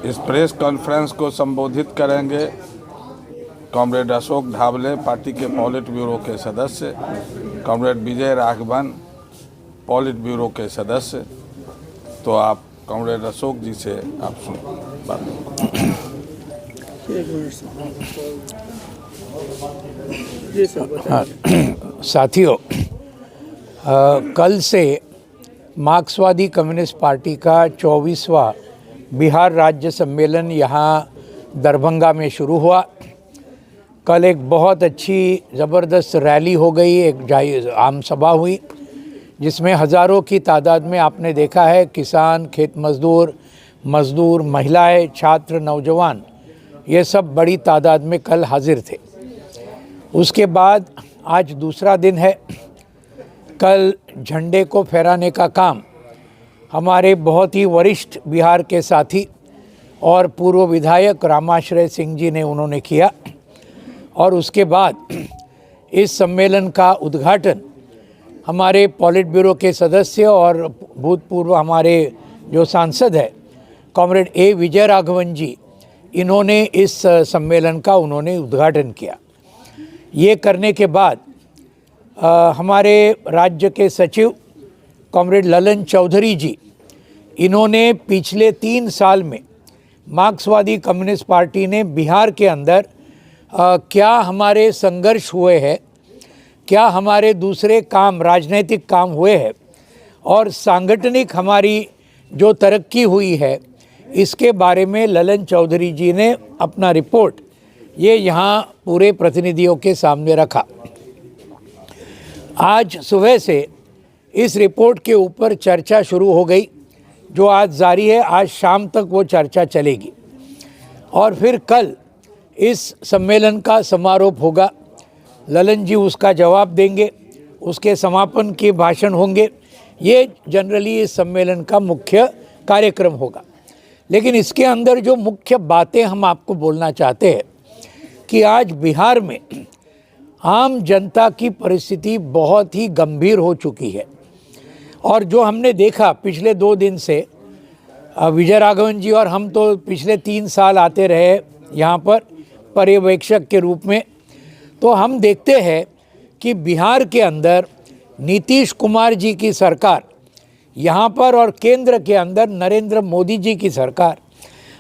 इस press conference को संबोधित करेंगे कॉमरेड अशोक ढाबले, पार्टी के पॉलिट ब्यूरो के सदस्य, कॉमरेड विजय राघवन, पॉलिट ब्यूरो के सदस्य। तो आप कॉमरेड अशोक जी से आप सुन बात। साथियों, कल से मार्क्सवादी कम्युनिस्ट पार्टी का 24वां बिहार राज्य सम्मेलन यहाँ दरभंगा में शुरू हुआ। कल एक बहुत अच्छी ज़बरदस्त रैली हो गई, एक आम सभा हुई जिसमें हज़ारों की तादाद में आपने देखा है किसान, खेत मज़दूर, महिलाएं, छात्र, नौजवान, ये सब बड़ी तादाद में कल हाजिर थे। उसके बाद आज दूसरा दिन है। कल झंडे को फहराने का काम हमारे बहुत ही वरिष्ठ बिहार के साथी और पूर्व विधायक रामाश्रय सिंह जी ने उन्होंने किया, और उसके बाद इस सम्मेलन का उद्घाटन हमारे पॉलिट ब्यूरो के सदस्य और भूतपूर्व हमारे जो सांसद है कॉमरेड ए विजय राघवन जी, इन्होंने इस सम्मेलन का उन्होंने उद्घाटन किया। ये करने के बाद हमारे राज्य के सचिव कॉमरेड ललन चौधरी जी, इन्होंने पिछले 3 साल में मार्क्सवादी कम्युनिस्ट पार्टी ने बिहार के अंदर क्या हमारे संघर्ष हुए हैं, क्या हमारे दूसरे काम राजनीतिक काम हुए हैं और सांगठनिक हमारी जो तरक्की हुई है, इसके बारे में ललन चौधरी जी ने अपना रिपोर्ट ये यहाँ पूरे प्रतिनिधियों के सामने रखा। आज सुबह से इस रिपोर्ट के ऊपर चर्चा शुरू हो गई, जो आज जारी है। आज शाम तक वो चर्चा चलेगी और फिर कल इस सम्मेलन का समारोह होगा। ललन जी उसका जवाब देंगे, उसके समापन के भाषण होंगे। ये जनरली इस सम्मेलन का मुख्य कार्यक्रम होगा। लेकिन इसके अंदर जो मुख्य बातें हम आपको बोलना चाहते हैं कि आज बिहार में आम जनता की परिस्थिति बहुत ही गंभीर हो चुकी है, और जो हमने देखा पिछले 2 दिन से, विजय राघवन जी और हम तो पिछले 3 साल आते रहे यहाँ पर पर्यवेक्षक के रूप में, तो हम देखते हैं कि बिहार के अंदर नीतीश कुमार जी की सरकार यहाँ पर और केंद्र के अंदर नरेंद्र मोदी जी की सरकार,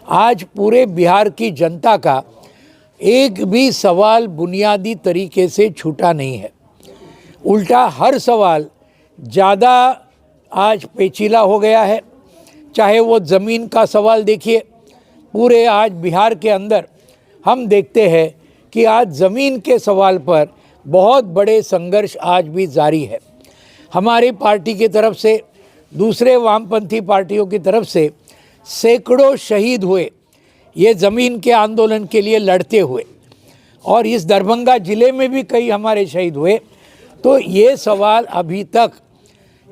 आज पूरे बिहार की जनता का एक भी सवाल बुनियादी तरीके से छूटा नहीं है। उल्टा हर सवाल ज़्यादा आज पेचीदा हो गया है। चाहे वो ज़मीन का सवाल देखिए, पूरे आज बिहार के अंदर हम देखते हैं कि आज ज़मीन के सवाल पर बहुत बड़े संघर्ष आज भी जारी है। हमारी पार्टी की तरफ से, दूसरे वामपंथी पार्टियों की तरफ से सैकड़ों शहीद हुए ये ज़मीन के आंदोलन के लिए लड़ते हुए, और इस दरभंगा ज़िले में भी कई हमारे शहीद हुए। तो ये सवाल अभी तक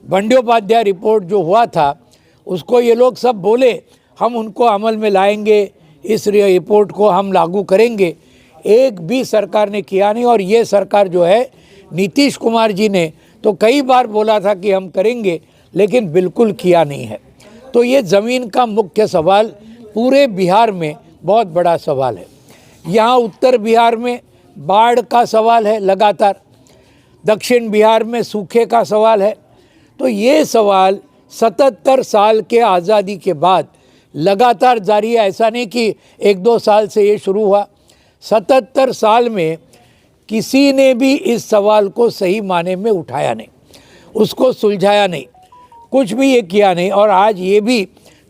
बंदोपाध्याय रिपोर्ट जो हुआ था उसको ये लोग सब बोले हम उनको अमल में लाएंगे, इस रिपोर्ट को हम लागू करेंगे, एक भी सरकार ने किया नहीं। और ये सरकार जो है, नीतीश कुमार जी ने तो कई बार बोला था कि हम करेंगे, लेकिन बिल्कुल किया नहीं है। तो ये ज़मीन का मुख्य सवाल पूरे बिहार में बहुत बड़ा सवाल है। यहाँ उत्तर बिहार में बाढ़ का सवाल है लगातार, दक्षिण बिहार में सूखे का सवाल है। तो ये सवाल 77 साल के आज़ादी के बाद लगातार जारी है। ऐसा नहीं कि 1-2 साल से ये शुरू हुआ, 77 साल में किसी ने भी इस सवाल को सही माने में उठाया नहीं, उसको सुलझाया नहीं, कुछ भी ये किया नहीं। और आज ये भी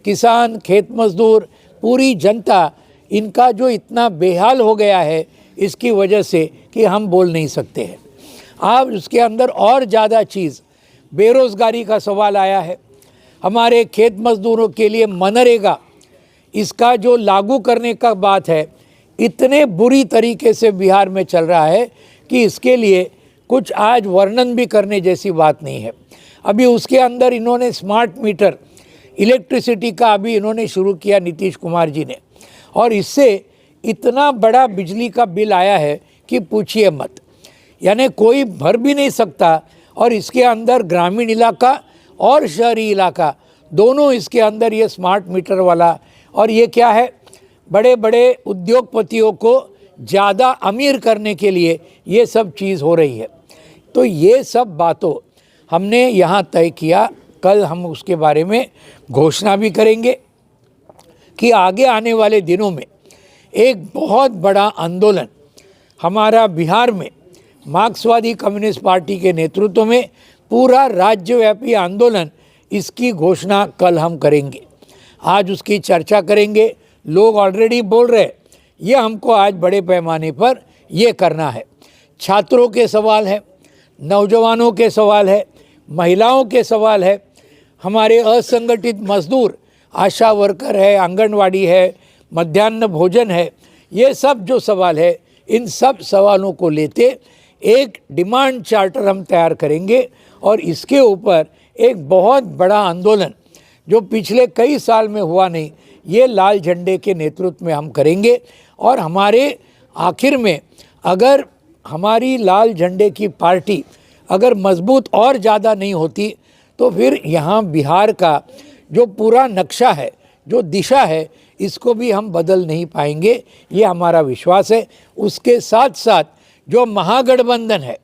किसान, खेत मजदूर, पूरी जनता, इनका जो इतना बेहाल हो गया है इसकी वजह से कि हम बोल नहीं सकते हैं। अब उसके अंदर और ज़्यादा चीज़ बेरोज़गारी का सवाल आया है। हमारे खेत मजदूरों के लिए मनरेगा, इसका जो लागू करने का बात है, इतने बुरी तरीके से बिहार में चल रहा है कि इसके लिए कुछ आज वर्णन भी करने जैसी बात नहीं है। अभी उसके अंदर इन्होंने स्मार्ट मीटर, इलेक्ट्रिसिटी का अभी इन्होंने शुरू किया नीतीश कुमार जी ने, और इससे इतना बड़ा बिजली का बिल आया है कि पूछिए मत, यानी कोई भर भी नहीं सकता। और इसके अंदर ग्रामीण इलाका और शहरी इलाका दोनों इसके अंदर ये स्मार्ट मीटर वाला और ये क्या है, बड़े बड़े उद्योगपतियों को ज़्यादा अमीर करने के लिए ये सब चीज़ हो रही है। तो ये सब बातों हमने यहाँ तय किया, कल हम उसके बारे में घोषणा भी करेंगे कि आगे आने वाले दिनों में एक बहुत बड़ा आंदोलन हमारा बिहार में मार्क्सवादी कम्युनिस्ट पार्टी के नेतृत्व में पूरा राज्यव्यापी आंदोलन, इसकी घोषणा कल हम करेंगे। आज उसकी चर्चा करेंगे। लोग ऑलरेडी बोल रहे ये हमको आज बड़े पैमाने पर ये करना है। छात्रों के सवाल है, नौजवानों के सवाल है, महिलाओं के सवाल है, हमारे असंगठित मजदूर, आशा वर्कर है, आंगनवाड़ी है, मध्याह्न भोजन है, ये सब जो सवाल है, इन सब सवालों को लेते एक डिमांड चार्टर हम तैयार करेंगे और इसके ऊपर एक बहुत बड़ा आंदोलन जो पिछले कई साल में हुआ नहीं, ये लाल झंडे के नेतृत्व में हम करेंगे। और हमारे आखिर में अगर हमारी लाल झंडे की पार्टी अगर मजबूत और ज़्यादा नहीं होती तो फिर यहाँ बिहार का जो पूरा नक्शा है, जो दिशा है, इसको भी हम बदल नहीं पाएंगे, ये हमारा विश्वास है। उसके साथ साथ जो महागठबंधन है,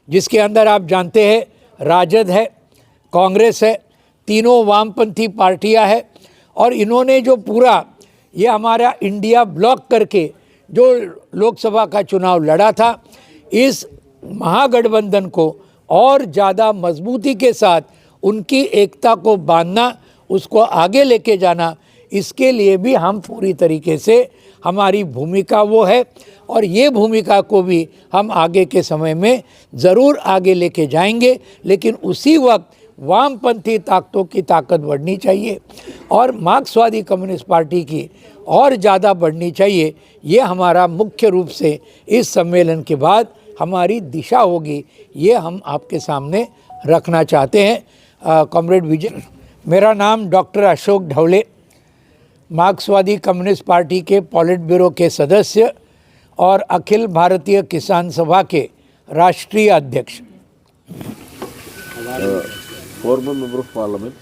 जिसके अंदर आप जानते हैं राजद है, कांग्रेस है, तीनों वामपंथी पार्टियां है, और इन्होंने जो पूरा ये हमारा इंडिया ब्लॉक करके जो लोकसभा का चुनाव लड़ा था, इस महागठबंधन को और ज़्यादा मजबूती के साथ उनकी एकता को बांधना, उसको आगे लेके जाना, इसके लिए भी हम पूरी तरीके से हमारी भूमिका वो है और ये भूमिका को भी हम आगे के समय में ज़रूर आगे लेके जाएंगे। लेकिन उसी वक्त वामपंथी ताकतों की ताकत बढ़नी चाहिए और मार्क्सवादी कम्युनिस्ट पार्टी की और ज़्यादा बढ़नी चाहिए। ये हमारा मुख्य रूप से इस सम्मेलन के बाद हमारी दिशा होगी, ये हम आपके सामने रखना चाहते हैं। कॉमरेड विजय, मेरा नाम डॉक्टर अशोक ढवले, मार्क्सवादी कम्युनिस्ट पार्टी के पॉलिट ब्यूरो के सदस्य और अखिल भारतीय किसान सभा के राष्ट्रीय अध्यक्ष। Former member of parliament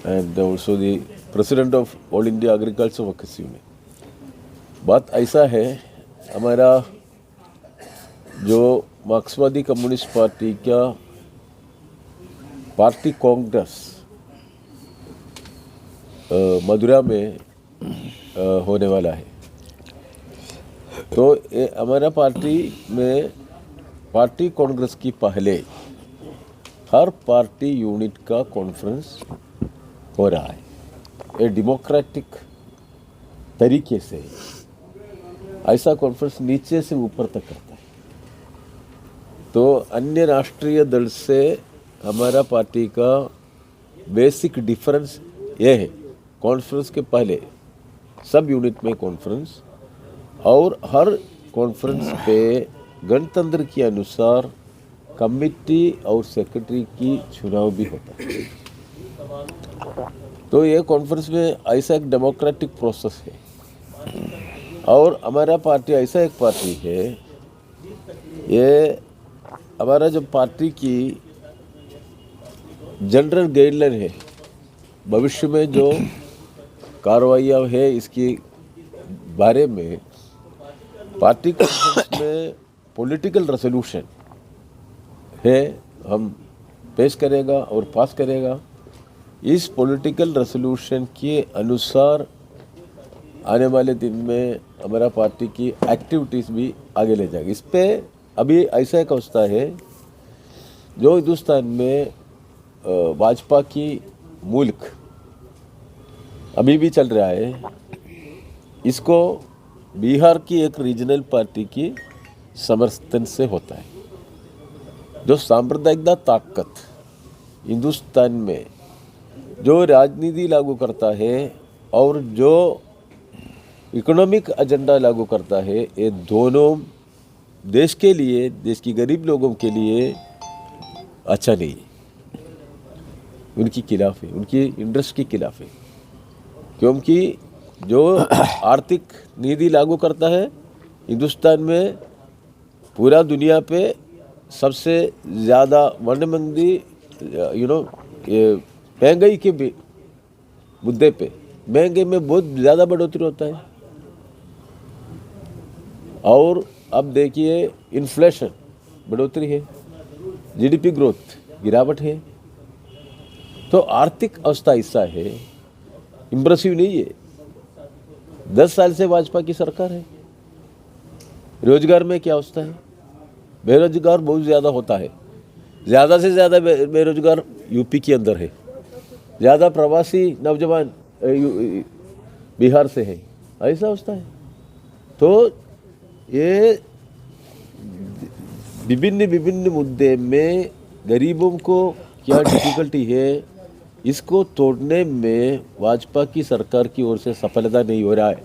and also the president of All India Agriculture Workers Union. बात ऐसा है, हमारा जो मार्क्सवादी कम्युनिस्ट पार्टी का पार्टी कांग्रेस मदुरा में होने वाला है, तो हमारा पार्टी में पार्टी कांग्रेस की पहले हर पार्टी यूनिट का कॉन्फ्रेंस हो रहा है। ये डेमोक्रेटिक तरीके से ऐसा कॉन्फ्रेंस नीचे से ऊपर तक करता है। तो अन्य राष्ट्रीय दल से हमारा पार्टी का बेसिक डिफरेंस ये है, कॉन्फ्रेंस के पहले सब यूनिट में कॉन्फ्रेंस, और हर कॉन्फ्रेंस पे गणतंत्र के अनुसार कमिटी और सेक्रेटरी की चुनाव भी होता है। तो ये कॉन्फ्रेंस में ऐसा एक डेमोक्रेटिक प्रोसेस है और हमारा पार्टी ऐसा एक पार्टी है, ये हमारा जो पार्टी की जनरल गाइडलाइन है, भविष्य में जो कार्रवाइयाँ है इसके बारे में पार्टी कॉन्फ्रेंस में पॉलिटिकल रेजोल्यूशन है, हम पेश करेगा और पास करेगा। इस पॉलिटिकल रेजोल्यूशन के अनुसार आने वाले दिन में हमारा पार्टी की एक्टिविटीज़ भी आगे ले जाएगी। इस पे अभी ऐसा एक अवस्था है जो हिंदुस्तान में भाजपा की मुल्क अभी भी चल रहा है, इसको बिहार की एक रीजनल पार्टी की समर्थन से होता है। जो सांप्रदायिक ताकत हिंदुस्तान में जो राजनीति लागू करता है और जो इकोनॉमिक एजेंडा लागू करता है, ये दोनों देश के लिए, देश की गरीब लोगों के लिए अच्छा नहीं है, उनकी खिलाफ है, उनकी इंटरेस्ट के खिलाफ है। क्योंकि जो आर्थिक नीति लागू करता है हिंदुस्तान में, पूरा दुनिया पे सबसे ज़्यादा वन मंदी ये महंगाई के मुद्दे पे महंगे में बहुत ज़्यादा बढ़ोतरी होता है। और अब देखिए इन्फ्लेशन बढ़ोतरी है, जीडीपी ग्रोथ गिरावट है। तो आर्थिक अवस्था ऐसा है, इम्प्रेसिव नहीं है। 10 साल से भाजपा की सरकार है। रोजगार में क्या अवस्था है? बेरोजगार बहुत ज़्यादा होता है। ज़्यादा से ज़्यादा बेरोजगार यूपी के अंदर है। ज़्यादा प्रवासी नौजवान बिहार से है। ऐसा अवस्था है। तो ये विभिन्न मुद्दे में गरीबों को क्या डिफिकल्टी है, इसको तोड़ने में भाजपा की सरकार की ओर से सफलता नहीं हो रहा है।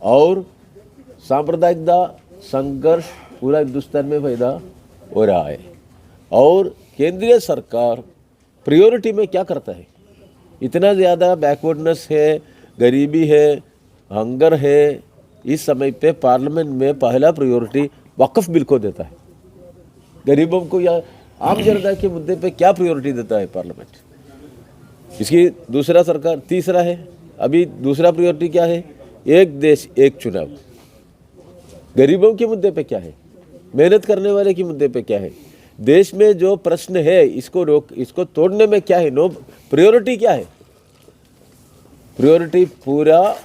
और सांप्रदायिकता संघर्ष पूरा हिंदुस्तान में पैदा हो रहा है। और केंद्रीय सरकार प्रायोरिटी में क्या करता है? इतना ज़्यादा बैकवर्डनेस है, गरीबी है, हंगर है। इस समय पे पार्लियामेंट में पहला प्रायोरिटी वक्फ बिल को देता है। गरीबों को या आम जनता के मुद्दे पे क्या प्रायोरिटी देता है पार्लियामेंट? इसकी दूसरा सरकार तीसरा है। अभी दूसरा प्रायोरिटी क्या है? एक देश एक चुनाव। गरीबों के मुद्दे पे क्या है? मेहनत करने वाले के मुद्दे पे क्या है? देश में जो प्रश्न है इसको तोड़ने में क्या है? नो प्रायोरिटी क्या है? प्रायोरिटी पूरा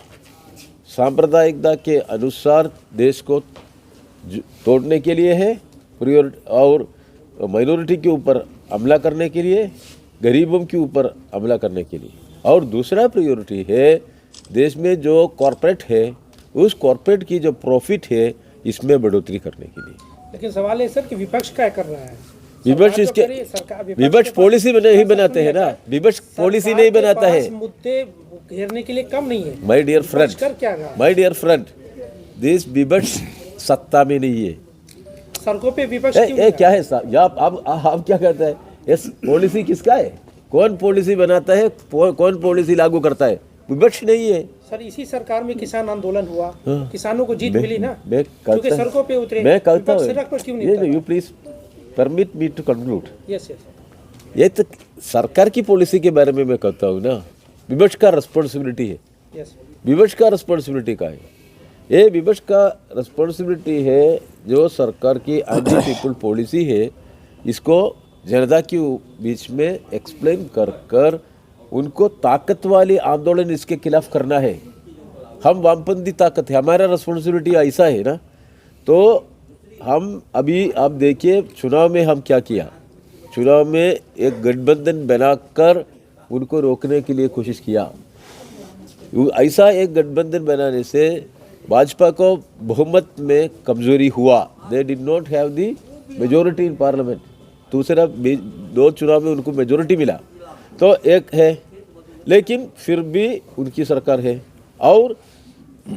सांप्रदायिकता के अनुसार देश को तोड़ने के लिए है प्रायोरिटी, और माइनॉरिटी के ऊपर हमला करने के लिए, गरीबों के ऊपर हमला करने के लिए। और दूसरा प्रायोरिटी है देश में जो कॉरपोरेट है, उस कॉरपोरेट की जो प्रॉफिट है इसमें बढ़ोतरी करने के लिए। लेकिन सवाल है सर कि विपक्ष क्या कर रहा है? विपक्ष इसके विपक्ष पॉलिसी नहीं बनाते हैं ना। विपक्ष पॉलिसी नहीं बनाता है। मुद्दे घेरने के लिए कम नहीं है। माय डियर फ्रेंड, कर क्या रहा है? माय डियर फ्रेंड, दिस विपक्ष सत्ता में नहीं है। सड़कों पे विपक्ष क्या है आप क्या कहते हैं? ये पॉलिसी किसका है? कौन पॉलिसी बनाता है? कौन पॉलिसी लागू करता है? विपक्ष नहीं है सर। इसी सरकार में किसान आंदोलन हुआ, किसानों को जीत मिली ना, मैं क्योंकि सड़कों पे उतरे। मैं कहता हूँ, सड़क पर क्यों नहीं? You please permit me to conclude. Yes. ये तो सरकार की पॉलिसी के बारे में मैं कहता हूँ ना। विपक्ष का रिस्पॉन्सिबिलिटी है। यस। विपक्ष का रिस्पॉन्सिबिलिटी का है। ये विपक्ष का रिस्पॉन्सिबिलिटी है जो सरकार की एंटी पीपल पॉलिसी है, इसको जनता के बीच में एक्सप्लेन कर उनको ताकत वाली आंदोलन इसके खिलाफ करना है। हम वामपंथी ताकत है, हमारा रिस्पॉन्सिबिलिटी ऐसा है ना। तो हम अभी आप देखिए चुनाव में हम क्या किया। चुनाव में एक गठबंधन बनाकर उनको रोकने के लिए कोशिश किया। ऐसा एक गठबंधन बनाने से भाजपा को बहुमत में कमजोरी हुआ। They did not have the majority in parliament. दूसरा 2 चुनाव में उनको मेजोरिटी मिला तो एक है, लेकिन फिर भी उनकी सरकार है। और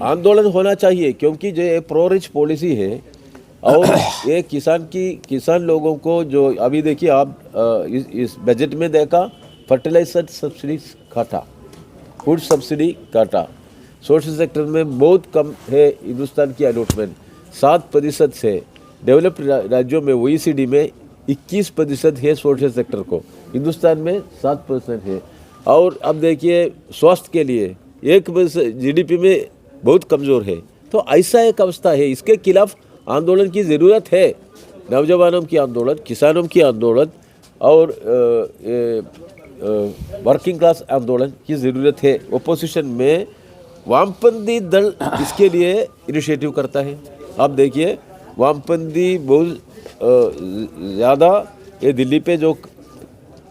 आंदोलन होना चाहिए क्योंकि जो ये प्रो रिच पॉलिसी है और ये किसान लोगों को जो अभी देखिए आप इस बजट में देखा, फर्टिलाइजर सब्सिडी काटा, फूड सब्सिडी काटा, सोशल सेक्टर में बहुत कम है हिंदुस्तान की अलॉटमेंट 7% से। डेवलप्ड राज्यों में OECD में 21% है सोशल सेक्टर को, हिंदुस्तान में 7% है। और अब देखिए स्वास्थ्य के लिए 1% GDP में बहुत कमज़ोर है। तो ऐसा एक अवस्था है, इसके खिलाफ आंदोलन की ज़रूरत है। नौजवानों की आंदोलन, किसानों की आंदोलन और वर्किंग क्लास आंदोलन की ज़रूरत है। ओपोजिशन में वामपंथी दल इसके लिए इनिशिएटिव करता है। आप देखिए वामपंथी बहुत ज़्यादा ये दिल्ली पे जो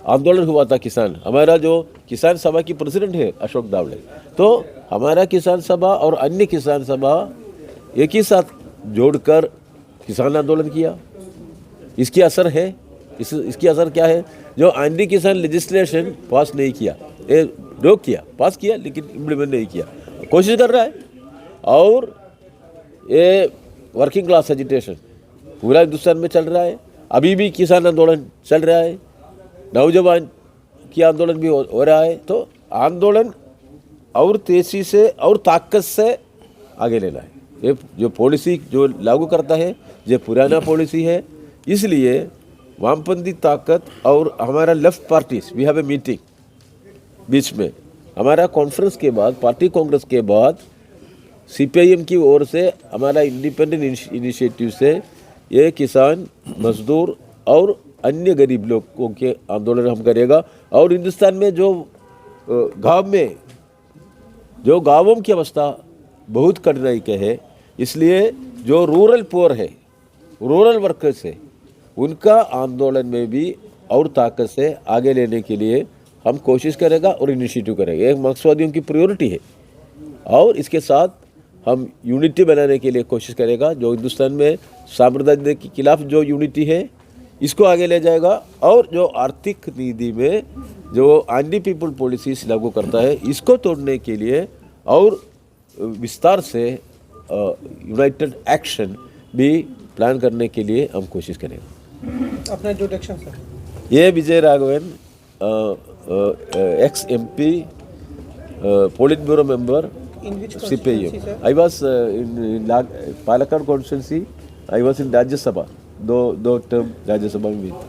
आंदोलन हुआ था किसान, हमारा जो किसान सभा की प्रेसिडेंट है अशोक दावड़े, तो हमारा किसान सभा और अन्य किसान सभा एक ही साथ जोड़कर किसान आंदोलन किया। इसकी असर है, इसकी असर क्या है? जो एंटी किसान लेजिस्लेशन पास नहीं किया, ये रोक किया, पास किया लेकिन इम्प्लीमेंट नहीं किया, कोशिश कर रहा है। और ये वर्किंग क्लास एजिटेशन पूरा हिंदुस्तान में चल रहा है। अभी भी किसान आंदोलन चल रहा है, नौजवान की आंदोलन भी हो रहा है। तो आंदोलन और तेजी से और ताकत से आगे लेना है। ये जो पॉलिसी जो लागू करता है ये पुराना पॉलिसी है, इसलिए वामपंथी ताकत और हमारा left parties we have a meeting बीच में, हमारा कॉन्फ्रेंस के बाद, पार्टी कांग्रेस के बाद सीपीआईएम की ओर से हमारा इंडिपेंडेंट इनिशिएटिव से ये किसान, मजदूर और अन्य गरीब लोगों के आंदोलन हम करेगा। और हिंदुस्तान में जो गांवों की अवस्था बहुत कठिनाई के है, इसलिए जो रूरल पुअर है, रूरल वर्कर्स है, उनका आंदोलन में भी और ताकत से आगे लेने के लिए हम कोशिश करेगा और इनिशिएटिव करेंगे। ये मार्क्सवादियों की प्रायोरिटी है और इसके साथ हम यूनिटी बनाने के लिए कोशिश करेगा। जो हिंदुस्तान में साम्राज्यवाद के खिलाफ जो यूनिटी है, इसको आगे ले जाएगा और जो आर्थिक नीति में जो एंटी पीपल पॉलिसीज लागू करता है, इसको तोड़ने के लिए और विस्तार से यूनाइटेड एक्शन भी प्लान करने के लिए हम कोशिश करेंगे। अपना इंट्रोडक्शन सर। ये Vijay Raghavan, ex MP, politburo member, In which CPIM. constituency, sir? I was in Palakkad constituency. I was in Rajya Sabha. दो टर्म राज्यसभा में भी था।